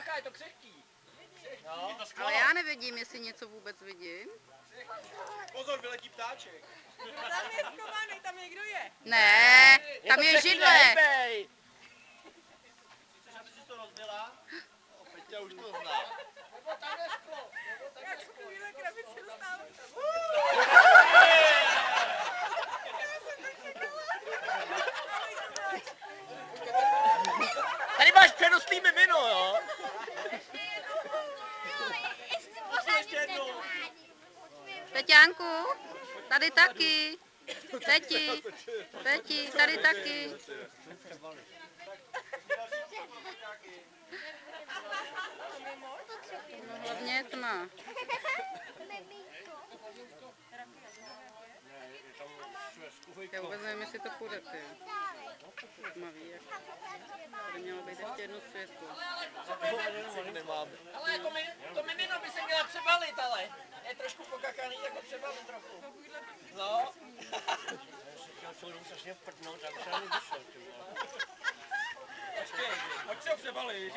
Počkej, je to křehký. No. Ale já nevidím, jestli něco vůbec vidím. Pozor, vyletí ptáček. Tam je schovaný, tam někdo je. Ne, tam je židle. Chceš, aby si to rozbila? Peťa už to zná. Nebo tam je sklo. Jak takovýhle krabici dostávám. Tady máš přerostlý mimino, jo? Ještě jednou. Peťánku, tady taky. Peti, tady taky. No hlavně je tma. Já vůbec nevím, jestli to půjde, ty. Tmavý, jak. Tady mělo být ještě jedno světlo. Nemáme. Ale to mimino by se měla přebalit, ale. Je trošku pokakaný, tak ho přebalit trochu. No. Já celou dobu strašně vprdnout, tak se ani vyšel, ty vole. Počkej, pojď se ho přebalit.